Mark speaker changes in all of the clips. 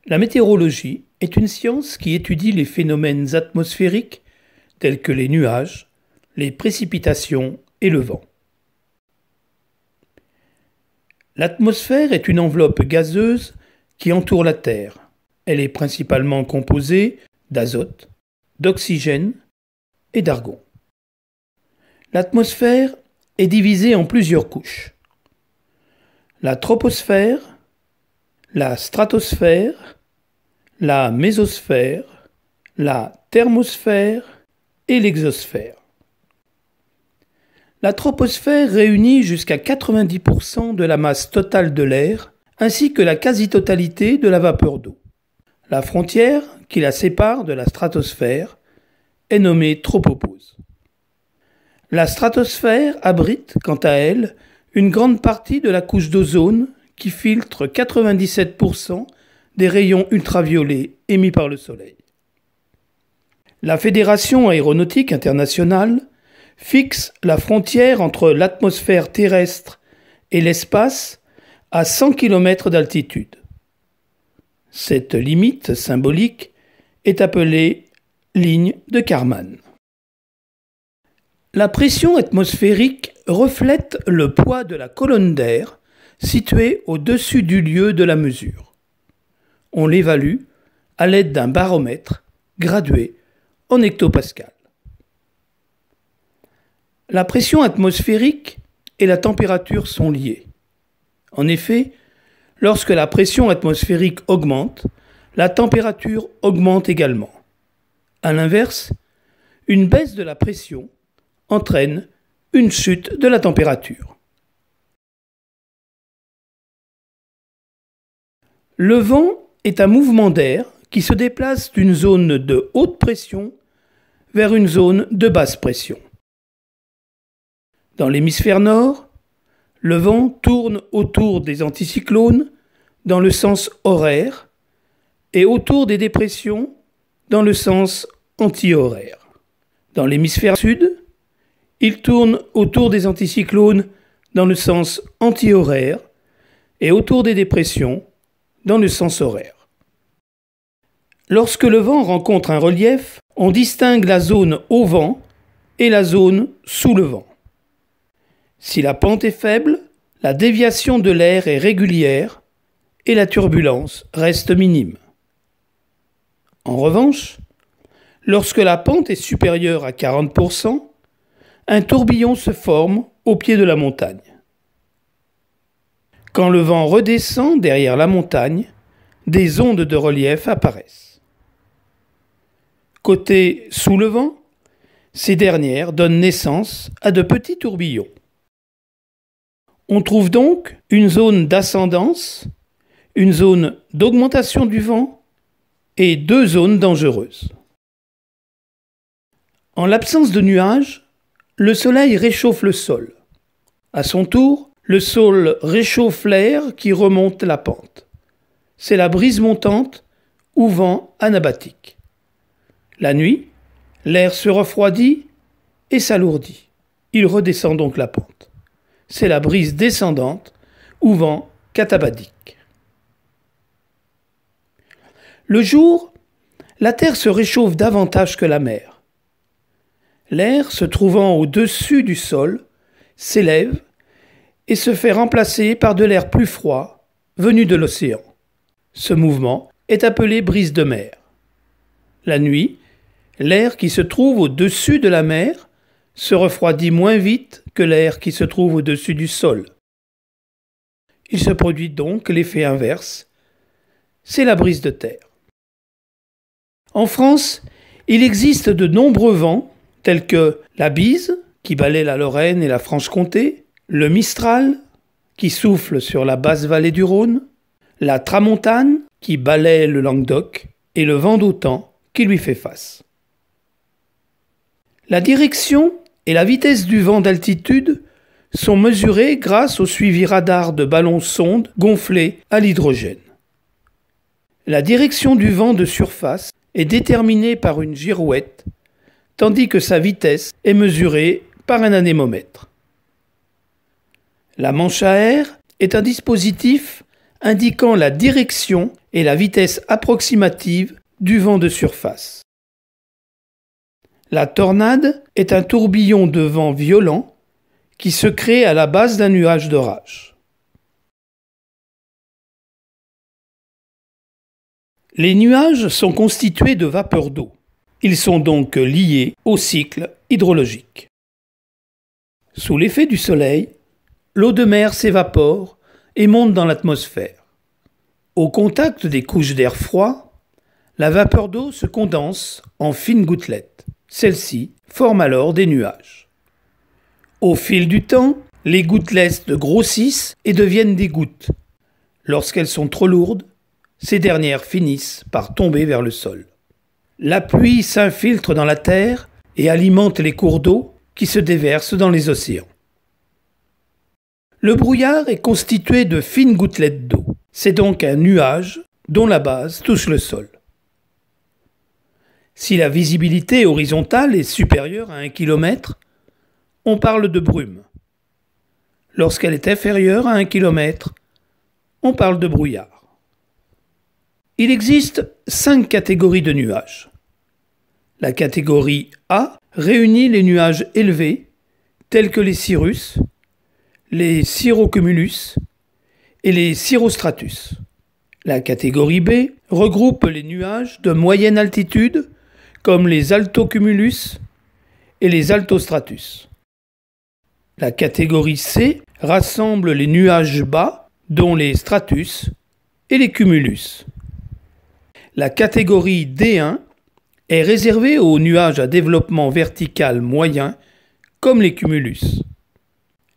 Speaker 1: La météorologie est une science qui étudie les phénomènes atmosphériques tels que les nuages, les précipitations et le vent. L'atmosphère est une enveloppe gazeuse qui entoure la Terre. Elle est principalement composée d'azote, d'oxygène et d'argon. L'atmosphère est divisée en plusieurs couches. La troposphère, la stratosphère, la mésosphère, la thermosphère et l'exosphère. La troposphère réunit jusqu'à 90% de la masse totale de l'air, ainsi que la quasi-totalité de la vapeur d'eau. La frontière qui la sépare de la stratosphère est nommée tropopause. La stratosphère abrite, quant à elle, une grande partie de la couche d'ozone qui filtre 97% des rayons ultraviolets émis par le Soleil. La Fédération aéronautique internationale fixe la frontière entre l'atmosphère terrestre et l'espace à 100 km d'altitude. Cette limite symbolique est appelée ligne de Kármán. La pression atmosphérique reflète le poids de la colonne d'air située au-dessus du lieu de la mesure. On l'évalue à l'aide d'un baromètre gradué en hectopascal. La pression atmosphérique et la température sont liées. En effet, lorsque la pression atmosphérique augmente, la température augmente également. À l'inverse, une baisse de la pression entraîne une chute de la température. Le vent est un mouvement d'air qui se déplace d'une zone de haute pression vers une zone de basse pression. Dans l'hémisphère nord, le vent tourne autour des anticyclones dans le sens horaire et autour des dépressions dans le sens anti-horaire. Dans l'hémisphère sud, il tourne autour des anticyclones dans le sens anti-horaire et autour des dépressions dans le sens horaire. Lorsque le vent rencontre un relief, on distingue la zone au vent et la zone sous le vent. Si la pente est faible, la déviation de l'air est régulière et la turbulence reste minime. En revanche, lorsque la pente est supérieure à 40%, un tourbillon se forme au pied de la montagne. Quand le vent redescend derrière la montagne, des ondes de relief apparaissent. Côté sous le vent, ces dernières donnent naissance à de petits tourbillons. On trouve donc une zone d'ascendance, une zone d'augmentation du vent et deux zones dangereuses. En l'absence de nuages, le soleil réchauffe le sol. À son tour, le sol réchauffe l'air qui remonte la pente. C'est la brise montante ou vent anabatique. La nuit, l'air se refroidit et s'alourdit. Il redescend donc la pente. C'est la brise descendante ou vent katabadique. Le jour, la Terre se réchauffe davantage que la mer. L'air se trouvant au-dessus du sol s'élève et se fait remplacer par de l'air plus froid venu de l'océan. Ce mouvement est appelé brise de mer. La nuit, l'air qui se trouve au-dessus de la mer se refroidit moins vite que l'air qui se trouve au-dessus du sol. Il se produit donc l'effet inverse, c'est la brise de terre. En France, il existe de nombreux vents tels que la bise, qui balaie la Lorraine et la Franche-Comté, le mistral, qui souffle sur la basse vallée du Rhône, la tramontane, qui balaie le Languedoc, et le vent d'autan, qui lui fait face. La direction et la vitesse du vent d'altitude sont mesurées grâce au suivi radar de ballons-sondes gonflés à l'hydrogène. La direction du vent de surface est déterminée par une girouette, tandis que sa vitesse est mesurée par un anémomètre. La manche à air est un dispositif indiquant la direction est la vitesse approximative du vent de surface. La tornade est un tourbillon de vent violent qui se crée à la base d'un nuage d'orage. Les nuages sont constitués de vapeur d'eau. Ils sont donc liés au cycle hydrologique. Sous l'effet du soleil, l'eau de mer s'évapore et monte dans l'atmosphère. Au contact des couches d'air froid, la vapeur d'eau se condense en fines gouttelettes. Celles-ci forment alors des nuages. Au fil du temps, les gouttelettes grossissent et deviennent des gouttes. Lorsqu'elles sont trop lourdes, ces dernières finissent par tomber vers le sol. La pluie s'infiltre dans la terre et alimente les cours d'eau qui se déversent dans les océans. Le brouillard est constitué de fines gouttelettes d'eau. C'est donc un nuage dont la base touche le sol. Si la visibilité horizontale est supérieure à 1 km, on parle de brume. Lorsqu'elle est inférieure à 1 km, on parle de brouillard. Il existe 5 catégories de nuages. La catégorie A réunit les nuages élevés, tels que les cirrus, les cirrocumulus et les cirrostratus. La catégorie B regroupe les nuages de moyenne altitude, comme les altocumulus et les altostratus. La catégorie C rassemble les nuages bas, dont les stratus et les cumulus. La catégorie D1 est réservée aux nuages à développement vertical moyen, comme les cumulus.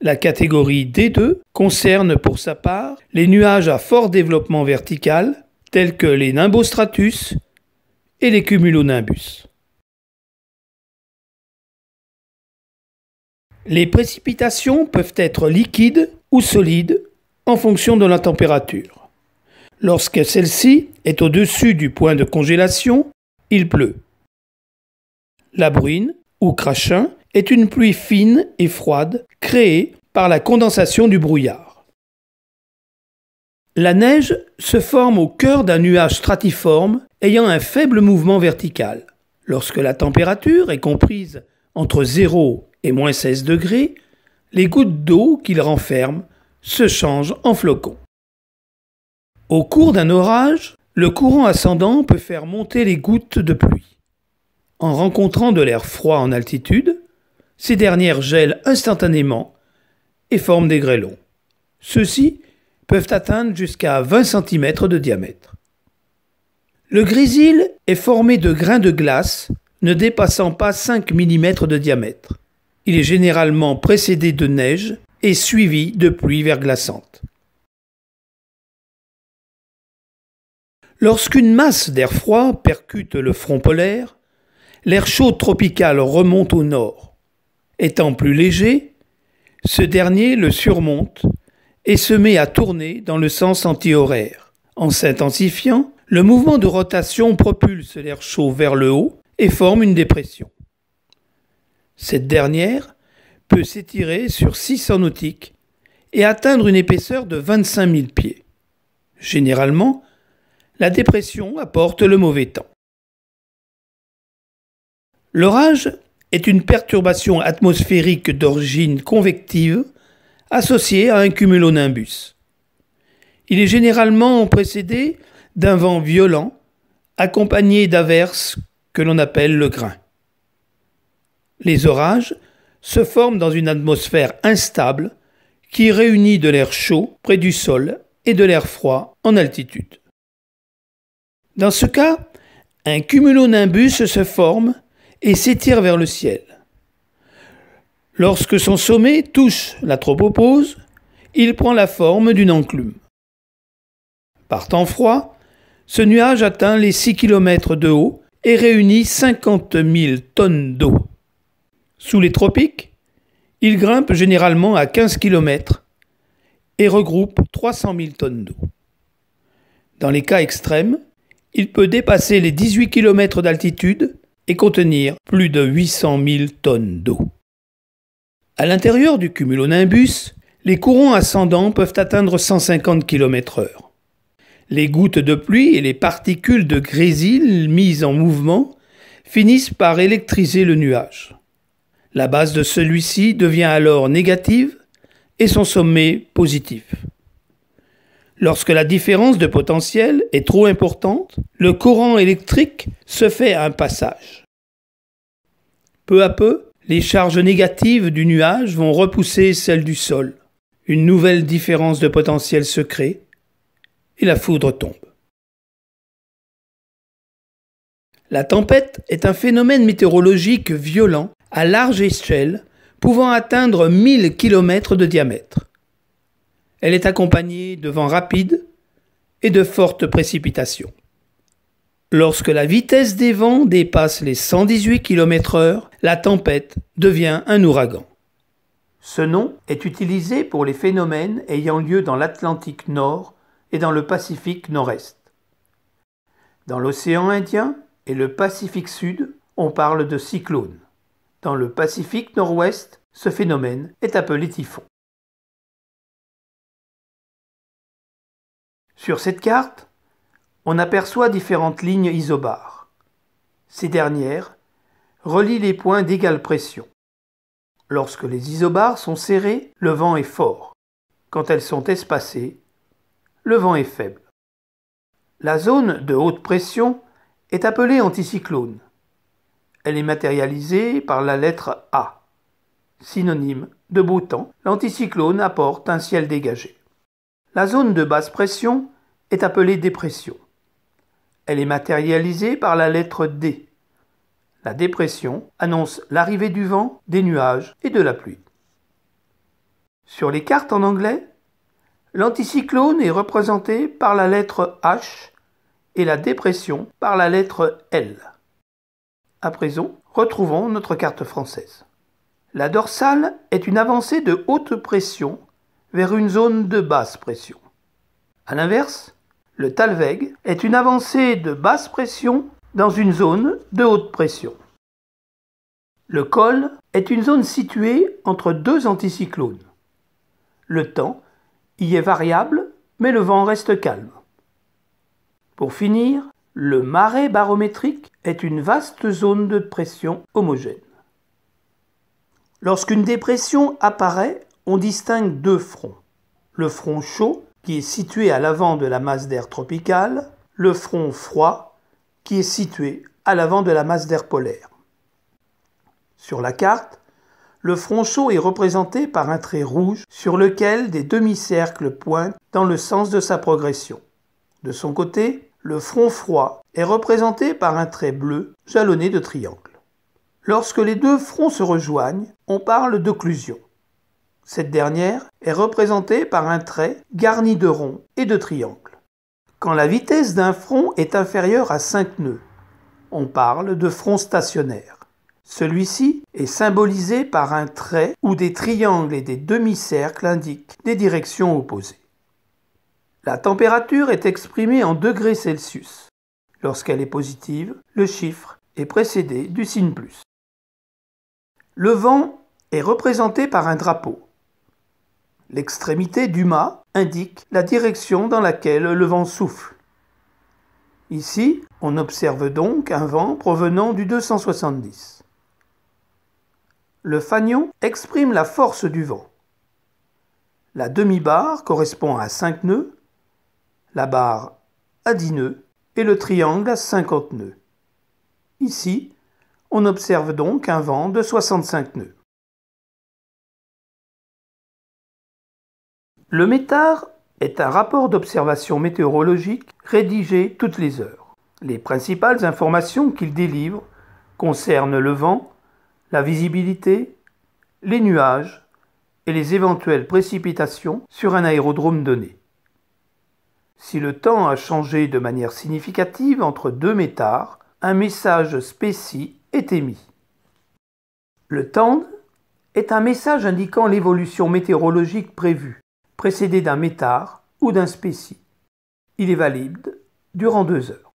Speaker 1: La catégorie D2 concerne pour sa part les nuages à fort développement vertical, tels que les nimbostratus et les cumulonimbus. Les précipitations peuvent être liquides ou solides en fonction de la température. Lorsque celle-ci est au-dessus du point de congélation, il pleut. La bruine, ou crachin, est une pluie fine et froide créée par la condensation du brouillard. La neige se forme au cœur d'un nuage stratiforme ayant un faible mouvement vertical. Lorsque la température est comprise entre 0 et moins 16 degrés, les gouttes d'eau qu'il renferme se changent en flocons. Au cours d'un orage, le courant ascendant peut faire monter les gouttes de pluie. En rencontrant de l'air froid en altitude, ces dernières gèlent instantanément et forment des grêlons. Ceux-ci peuvent atteindre jusqu'à 20 cm de diamètre. Le grésil est formé de grains de glace ne dépassant pas 5 mm de diamètre. Il est généralement précédé de neige et suivi de pluie verglaçante. Lorsqu'une masse d'air froid percute le front polaire, l'air chaud tropical remonte au nord. Étant plus léger, ce dernier le surmonte et se met à tourner dans le sens antihoraire. En s'intensifiant, le mouvement de rotation propulse l'air chaud vers le haut et forme une dépression. Cette dernière peut s'étirer sur 600 nautiques et atteindre une épaisseur de 25 000 pieds. Généralement, la dépression apporte le mauvais temps. L'orage est une perturbation atmosphérique d'origine convective associée à un cumulonimbus. Il est généralement précédé d'un vent violent accompagné d'averses que l'on appelle le grain. Les orages se forment dans une atmosphère instable qui réunit de l'air chaud près du sol et de l'air froid en altitude. Dans ce cas, un cumulonimbus se forme et s'étire vers le ciel. Lorsque son sommet touche la tropopause, il prend la forme d'une enclume. Par temps froid, ce nuage atteint les 6 km de haut et réunit 50 000 tonnes d'eau. Sous les tropiques, il grimpe généralement à 15 km et regroupe 300 000 tonnes d'eau. Dans les cas extrêmes, il peut dépasser les 18 km d'altitude et contenir plus de 800 000 tonnes d'eau. À l'intérieur du cumulonimbus, les courants ascendants peuvent atteindre 150 km/h. Les gouttes de pluie et les particules de grésil mises en mouvement finissent par électriser le nuage. La base de celui-ci devient alors négative et son sommet positif. Lorsque la différence de potentiel est trop importante, le courant électrique se fait un passage. Peu à peu, les charges négatives du nuage vont repousser celles du sol. Une nouvelle différence de potentiel se crée et la foudre tombe. La tempête est un phénomène météorologique violent à large échelle pouvant atteindre 1000 km de diamètre. Elle est accompagnée de vents rapides et de fortes précipitations. Lorsque la vitesse des vents dépasse les 118 km/h, la tempête devient un ouragan. Ce nom est utilisé pour les phénomènes ayant lieu dans l'Atlantique Nord et dans le Pacifique Nord-Est. Dans l'océan Indien et le Pacifique Sud, on parle de cyclone. Dans le Pacifique Nord-Ouest, ce phénomène est appelé typhon. Sur cette carte, on aperçoit différentes lignes isobares. Ces dernières relient les points d'égale pression. Lorsque les isobares sont serrés, le vent est fort. Quand elles sont espacées, le vent est faible. La zone de haute pression est appelée anticyclone. Elle est matérialisée par la lettre A. Synonyme de beau temps, l'anticyclone apporte un ciel dégagé. La zone de basse pression est appelée dépression. Elle est matérialisée par la lettre D. La dépression annonce l'arrivée du vent, des nuages et de la pluie. Sur les cartes en anglais, l'anticyclone est représenté par la lettre H et la dépression par la lettre L. À présent, retrouvons notre carte française. La dorsale est une avancée de haute pression vers une zone de basse pression. A l'inverse, le talweg est une avancée de basse pression dans une zone de haute pression. Le col est une zone située entre deux anticyclones. Le temps y est variable, mais le vent reste calme. Pour finir, le marais barométrique est une vaste zone de pression homogène. Lorsqu'une dépression apparaît, on distingue deux fronts. Le front chaud, qui est situé à l'avant de la masse d'air tropicale, le front froid, qui est situé à l'avant de la masse d'air polaire. Sur la carte, le front chaud est représenté par un trait rouge sur lequel des demi-cercles pointent dans le sens de sa progression. De son côté, le front froid est représenté par un trait bleu jalonné de triangles. Lorsque les deux fronts se rejoignent, on parle d'occlusion. Cette dernière est représentée par un trait garni de ronds et de triangles. Quand la vitesse d'un front est inférieure à 5 nœuds, on parle de front stationnaire. Celui-ci est symbolisé par un trait où des triangles et des demi-cercles indiquent des directions opposées. La température est exprimée en degrés Celsius. Lorsqu'elle est positive, le chiffre est précédé du signe plus. Le vent est représenté par un drapeau. L'extrémité du mât indique la direction dans laquelle le vent souffle. Ici, on observe donc un vent provenant du 270. Le fanion exprime la force du vent. La demi-barre correspond à 5 nœuds, la barre à 10 nœuds et le triangle à 50 nœuds. Ici, on observe donc un vent de 65 nœuds. Le METAR est un rapport d'observation météorologique rédigé toutes les heures. Les principales informations qu'il délivre concernent le vent, la visibilité, les nuages et les éventuelles précipitations sur un aérodrome donné. Si le temps a changé de manière significative entre deux METAR, un message spéci est émis. Le TAND est un message indiquant l'évolution météorologique prévue, précédé d'un METAR ou d'un spéci. Il est valide durant 2 heures.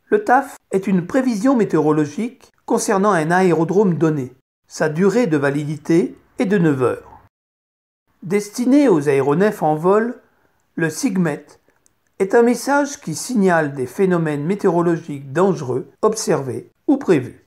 Speaker 1: Le TAF est une prévision météorologique concernant un aérodrome donné. Sa durée de validité est de 9 heures. Destiné aux aéronefs en vol, le SIGMET est un message qui signale des phénomènes météorologiques dangereux observés ou prévus.